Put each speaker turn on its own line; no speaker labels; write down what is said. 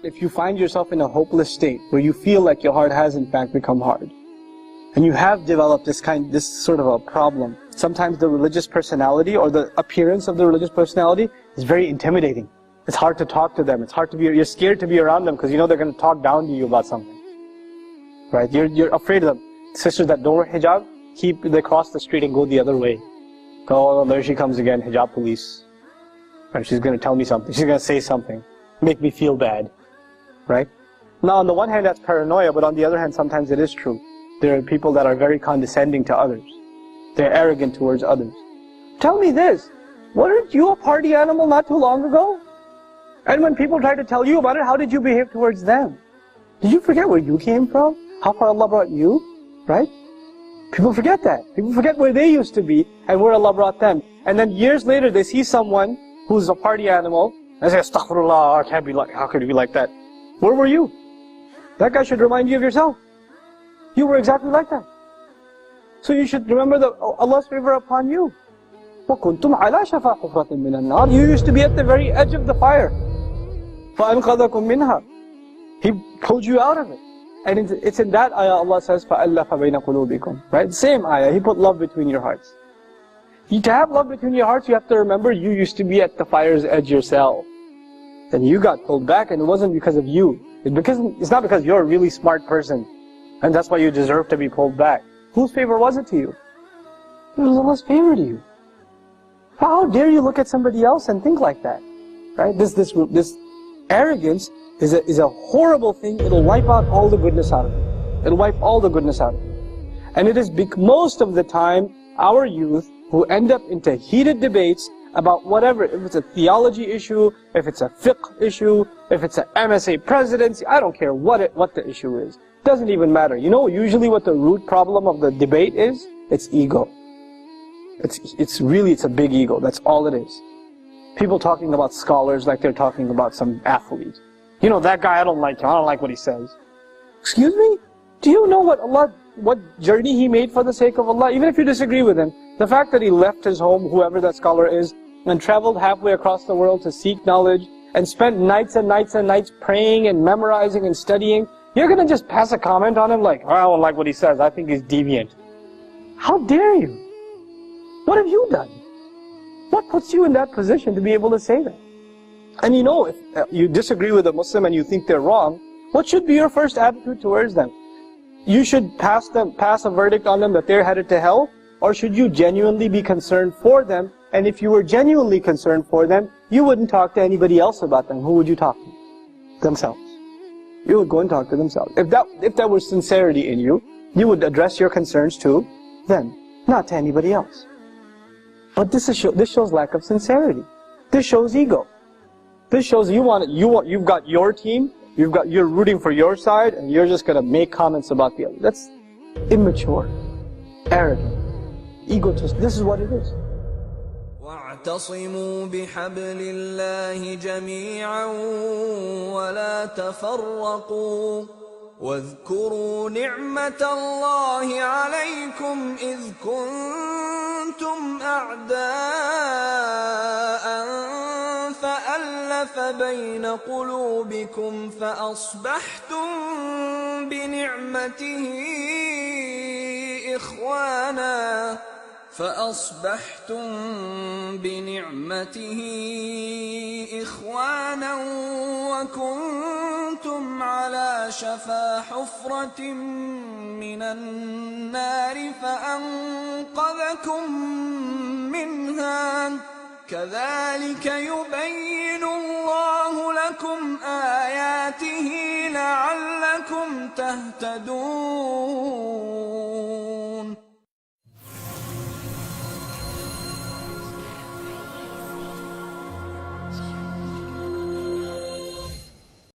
if you find yourself in a hopeless state where you feel like your heart has in fact become hard, and you have developed this sort of a problem, sometimes the religious personality or the appearance of the religious personality is very intimidating. It's hard to talk to them. It's hard to be, you're scared to be around them because you know they're going to talk down to you about something. Right? You're afraid of them. Sisters that don't wear hijab, they cross the street and go the other way. Go, oh, there she comes again, hijab police. Right? She's going to tell me something. She's going to say something. Make me feel bad. Right? Now on the one hand that's paranoia, but on the other hand sometimes it is true. There are people that are very condescending to others. They're arrogant towards others. Tell me this, weren't you a party animal not too long ago? And when people try to tell you about it, how did you behave towards them? Did you forget where you came from? How far Allah brought you? Right? People forget that. People forget where they used to be and where Allah brought them. And then years later they see someone who's a party animal and say, Astaghfirullah, how could you be like that? Where were you? That guy should remind you of yourself. You were exactly like that. So you should remember Allah's favor upon you. وَكُنْتُمْ عَلَى شَفَا حُفْرَةٍ مِّنَ النَّارِ. You used to be at the very edge of the fire. فَأَنْقَذَكُمْ مِنْهَا. He pulled you out of it. And it's in that ayah Allah says, فَأَلَّفَ بَيْنَ قُلُوبِكُمْ. Right? Same ayah. He put love between your hearts. To have love between your hearts, you have to remember you used to be at the fire's edge yourself. And you got pulled back, and it wasn't because of you. It's not because you're a really smart person. And that's why you deserve to be pulled back. Whose favor was it to you? It was Allah's favor to you. How dare you look at somebody else and think like that? Right? This arrogance is a horrible thing. It'll wipe out all the goodness out of it. It'll wipe all the goodness out of it. And it is most of the time our youth who end up into heated debates about whatever, if it's a theology issue, if it's a fiqh issue, if it's an MSA presidency, I don't care what the issue is. Doesn't even matter. You know usually what the root problem of the debate is? It's ego. It's a big ego. That's all it is. People talking about scholars like they're talking about some athlete. You know, that guy, I don't like him. I don't like what he says. Excuse me? Do you know what journey he made for the sake of Allah? Even if you disagree with him, the fact that he left his home, whoever that scholar is, and traveled halfway across the world to seek knowledge, and spent nights and nights and nights praying and memorizing and studying, you're going to just pass a comment on him like, oh, I don't like what he says, I think he's deviant. How dare you? What have you done? What puts you in that position to be able to say that? And you know, if you disagree with a Muslim and you think they're wrong, what should be your first attitude towards them? You should pass a verdict on them that they're headed to hell, or should you genuinely be concerned for them? And if you were genuinely concerned for them, you wouldn't talk to anybody else about them. Who would you talk to? Themselves. You would go and talk to themselves. If there was sincerity in you, you would address your concerns to them, not to anybody else. But this shows lack of sincerity. This shows ego. This shows you've got your team, you're rooting for your side, and you're just gonna make comments about the other. That's immature, arrogant, egotist. This is what it is.
واعتصموا بحبل الله جميعا ولا تفرقوا واذكروا نعمة الله عليكم إذ كنتم أعداء فألف بين قلوبكم فأصبحتم بنعمته إخوانا وكنتم على شفا حفرة من النار فأنقذكم منها كذلك يبين الله لكم آياته لعلكم تهتدون